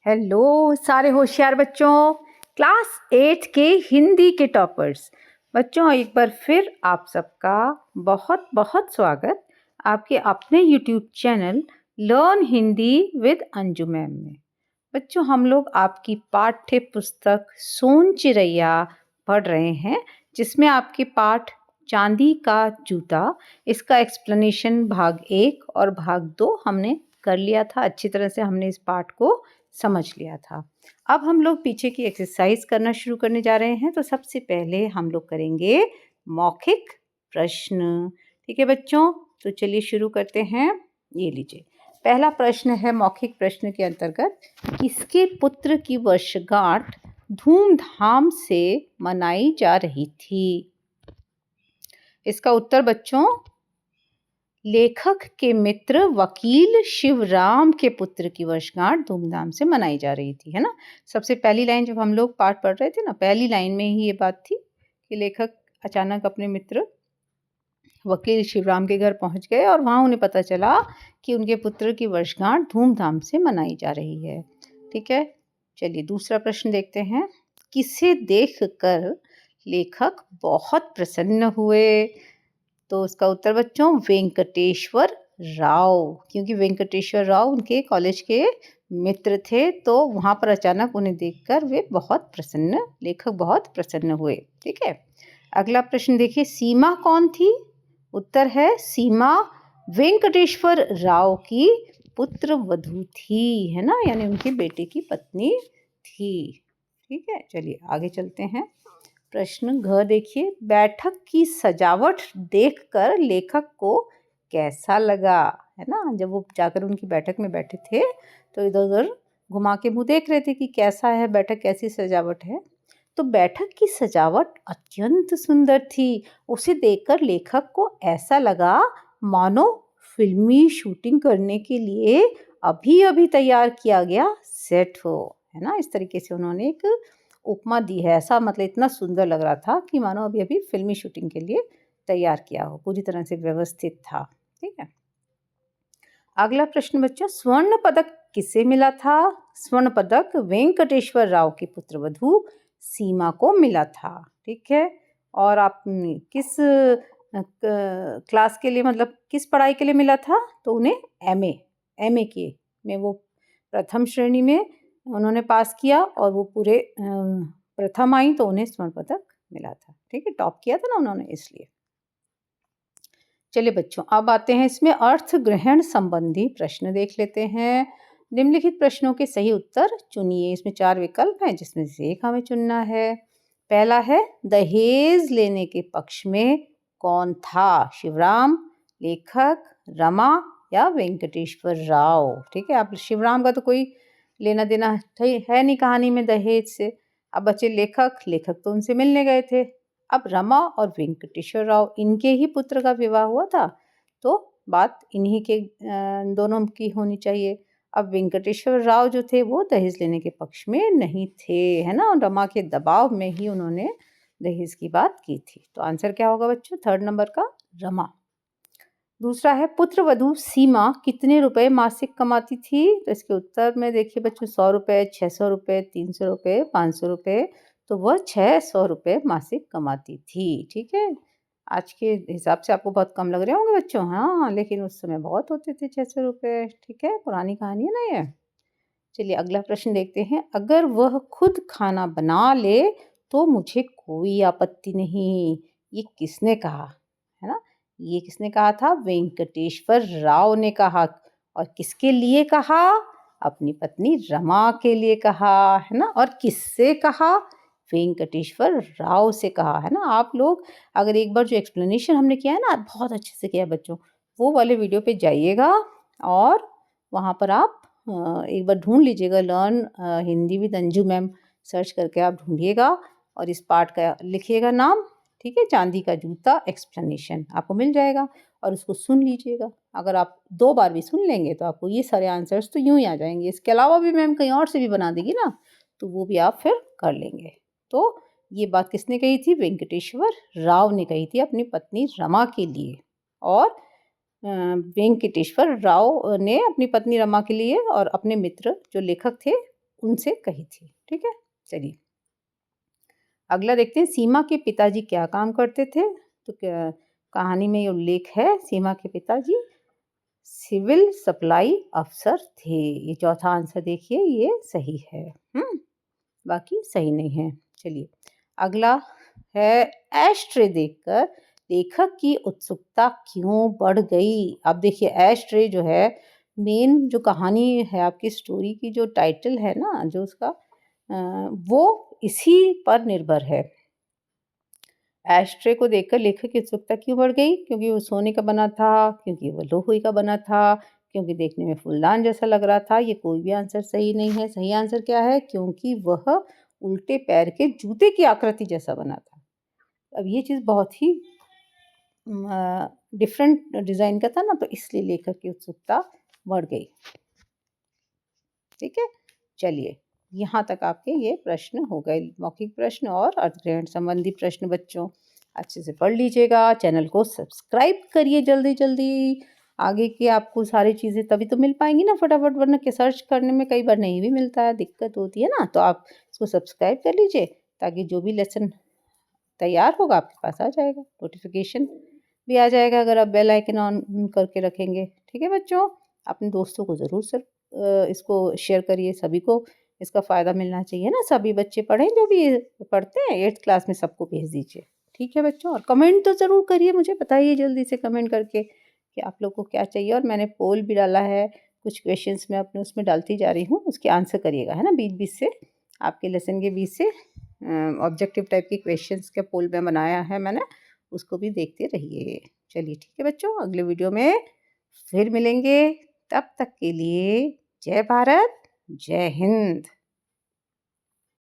Hello सारे होशियार बच्चों, क्लास 8 के हिंदी के टॉपर्स बच्चों, एक बार फिर आप सबका बहुत बहुत स्वागत आपके अपने YouTube channel learn Hindi with Anju ma'am में। बच्चों, हम लोग आपकी पाठ्य पुस्तक सोन चिरैया पढ़ रहे हैं, जिसमें आपके पाठ चांदी का जूता, इसका एक्सप्लेनेशन भाग 1 और भाग 2 हमने कर लिया था। अच्छी तरह से हमने इस पाठ को समझ लिया था। अब हम लोग पीछे की एक्सरसाइज करना शुरू करने जा रहे हैं। तो सबसे पहले हम लोग करेंगे मौखिक प्रश्न। ठीक है बच्चों, तो चलिए शुरू करते हैं। ये लीजिए, पहला प्रश्न है मौखिक प्रश्न के अंतर्गत, किसके पुत्र की वर्षगांठ धूमधाम से मनाई जा रही थी? इसका उत्तर बच्चों, लेखक के मित्र वकील शिवराम के पुत्र की वर्षगांठ धूमधाम से मनाई जा रही थी, है ना। सबसे पहली लाइन जब हम लोग पाठ पढ़ रहे थे ना, पहली लाइन में ही ये बात थी कि लेखक अचानक अपने मित्र वकील शिवराम के घर पहुंच गए और वहां उन्हें पता चला कि उनके पुत्र की वर्षगांठ धूमधाम से मनाई जा रही है। ठीक है, चलिए दूसरा प्रश्न देखते हैं। किसे देखकर लेखक बहुत प्रसन्न हुए? तो उसका उत्तर बच्चों, वेंकटेश्वर राव, क्योंकि वेंकटेश्वर राव उनके कॉलेज के मित्र थे, तो वहां पर अचानक उन्हें देखकर वे लेखक बहुत प्रसन्न हुए। ठीक है, अगला प्रश्न देखिए, सीमा कौन थी? उत्तर है, सीमा वेंकटेश्वर राव की पुत्र वधू थी, है ना, यानी उनके बेटे की पत्नी थी। ठीक है, चलिए आगे चलते हैं। प्रश्न घ देखिए, बैठक की सजावट देखकर लेखक को कैसा लगा? है ना, जब वो जाकर उनकी बैठक में बैठे थे तो इधर उधर घुमा के मुंह देख रहे थे कि कैसा है बैठक, कैसी सजावट है। तो बैठक की सजावट अत्यंत सुंदर थी। उसे देखकर लेखक को ऐसा लगा मानो फिल्मी शूटिंग करने के लिए अभी अभी तैयार किया गया सेट हो, है ना। इस तरीके से उन्होंने एक उपमा दी है। ऐसा मतलब इतना सुंदर लग रहा था कि मानो अभी अभी फिल्मी शूटिंग के लिए तैयार किया हो, पूरी तरह से व्यवस्थित था। ठीक है, अगला प्रश्न बच्चों, स्वर्ण पदक किसे मिला था? स्वर्ण पदक वेंकटेश्वर राव की पुत्रवधू सीमा को मिला था। ठीक है, और आप किस क्लास के लिए, मतलब किस पढ़ाई के लिए मिला था? तो उन्हें एमए के में वो प्रथम श्रेणी में उन्होंने पास किया और वो पूरे प्रथम आई, तो उन्हें स्वर्ण पदक मिला था। ठीक है, टॉप किया था ना उन्होंने, इसलिए। चलिए बच्चों, अब आते हैं इसमें अर्थ ग्रहण संबंधी प्रश्न देख लेते हैं। निम्नलिखित प्रश्नों के सही उत्तर चुनिए। इसमें 4 विकल्प हैं, जिसमें से एक हमें चुनना है। पहला है, दहेज लेने के पक्ष में कौन था? शिवराम, लेखक, रमा या वेंकटेश्वर राव? ठीक है, आप शिवराम का तो कोई लेना देना है नहीं कहानी में दहेज से। अब बचे लेखक तो उनसे मिलने गए थे। अब रमा और वेंकटेश्वर राव, इनके ही पुत्र का विवाह हुआ था, तो बात इन्हीं के दोनों की होनी चाहिए। अब वेंकटेश्वर राव जो थे वो दहेज लेने के पक्ष में नहीं थे, है ना, और रमा के दबाव में ही उन्होंने दहेज की बात की थी। तो आंसर क्या होगा बच्चों? 3rd नंबर का रमा। दूसरा है, पुत्र वधू सीमा कितने रुपए मासिक कमाती थी? तो इसके उत्तर में देखिए बच्चों, 100 रुपये, 600 रुपये, 300 रुपये, 500 रुपये, तो वह 600 रुपये मासिक कमाती थी। ठीक है, आज के हिसाब से आपको बहुत कम लग रहे होंगे बच्चों, हाँ, लेकिन उस समय बहुत होते थे 600 रुपये। ठीक है, पुरानी कहानी है ना ये। चलिए अगला प्रश्न देखते हैं। अगर वह खुद खाना बना ले तो मुझे कोई आपत्ति नहीं, ये किसने कहा? है ना, ये किसने कहा था? वेंकटेश्वर राव ने कहा। और किसके लिए कहा? अपनी पत्नी रमा के लिए कहा, है ना। और किससे कहा? वेंकटेश्वर राव से कहा, है ना। आप लोग अगर एक बार जो एक्सप्लेनेशन हमने किया है ना, बहुत अच्छे से किया बच्चों, वो वाले वीडियो पे जाइएगा और वहाँ पर आप एक बार ढूंढ लीजिएगा, learn Hindi with Anju ma'am search करके आप ढूंढिएगा और इस पार्ट का लिखिएगा नाम। ठीक है, चांदी का जूता एक्सप्लेनेशन आपको मिल जाएगा और उसको सुन लीजिएगा। अगर आप 2 बार भी सुन लेंगे तो आपको ये सारे आंसर्स तो यूं ही आ जाएंगे। इसके अलावा भी मैम कहीं और से भी बना देगी ना, तो वो भी आप फिर कर लेंगे। तो ये बात किसने कही थी? वेंकटेश्वर राव ने कही थी अपनी पत्नी रमा के लिए। और वेंकटेश्वर राव ने अपनी पत्नी रमा के लिए और अपने मित्र जो लेखक थे उनसे कही थी। ठीक है, चलिए अगला देखते हैं, सीमा के पिताजी क्या काम करते थे। तो क्या कहानी में ये उल्लेख है, सीमा के पिताजी सिविल सप्लाई अफसर थे। ये चौथा आंसर देखिए, ये सही है। बाकी सही नहीं है। चलिए अगला है, एश ट्रे देखकर लेखक की उत्सुकता क्यों बढ़ गई। अब देखिए एश ट्रे जो है, मेन जो कहानी है आपकी स्टोरी की, जो टाइटल है ना, जो उसका वो इसी पर निर्भर है। एश ट्रे को देखकर लेखक की उत्सुकता क्यों बढ़ गई? क्योंकि वो सोने का बना था, क्योंकि वो लोहे का बना था, क्योंकि देखने में फूलदान जैसा लग रहा था। ये कोई भी आंसर सही नहीं है। सही आंसर क्या है? क्योंकि वह उल्टे पैर के जूते की आकृति जैसा बना था। अब ये चीज़ बहुत ही डिफरेंट डिज़ाइन का था ना, तो इसलिए लेखक की उत्सुकता बढ़ गई। ठीक है, चलिए यहाँ तक आपके ये प्रश्न हो गए, मौखिक प्रश्न और अर्थग्रहण संबंधी प्रश्न। बच्चों अच्छे से पढ़ लीजिएगा, चैनल को सब्सक्राइब करिए जल्दी जल्दी। आगे की आपको सारी चीज़ें तभी तो मिल पाएंगी ना फटाफट, वरना के सर्च करने में कई बार नहीं भी मिलता है, दिक्कत होती है ना। तो आप इसको सब्सक्राइब कर लीजिए, ताकि जो भी लेसन तैयार होगा आपके पास आ जाएगा, नोटिफिकेशन भी आ जाएगा अगर आप बेल आइकन ऑन करके रखेंगे। ठीक है बच्चों, अपने दोस्तों को ज़रूर इसको शेयर करिए, सभी को इसका फ़ायदा मिलना चाहिए ना, सभी बच्चे पढ़ें, जो भी पढ़ते हैं 8th क्लास में सबको भेज दीजिए। ठीक है बच्चों, और कमेंट तो ज़रूर करिए, मुझे बताइए जल्दी से कमेंट करके कि आप लोग को क्या चाहिए। और मैंने पोल भी डाला है, कुछ क्वेश्चंस मैं अपने उसमें डालती जा रही हूँ, उसके आंसर करिएगा, है ना, बीच बीच से आपके लेसन के बीच से ऑब्जेक्टिव टाइप की क्वेश्चंस का पोल में बनाया है मैंने, उसको भी देखते रहिए। चलिए ठीक है बच्चों, अगले वीडियो में फिर मिलेंगे। तब तक के लिए जय भारत, जय हिंद।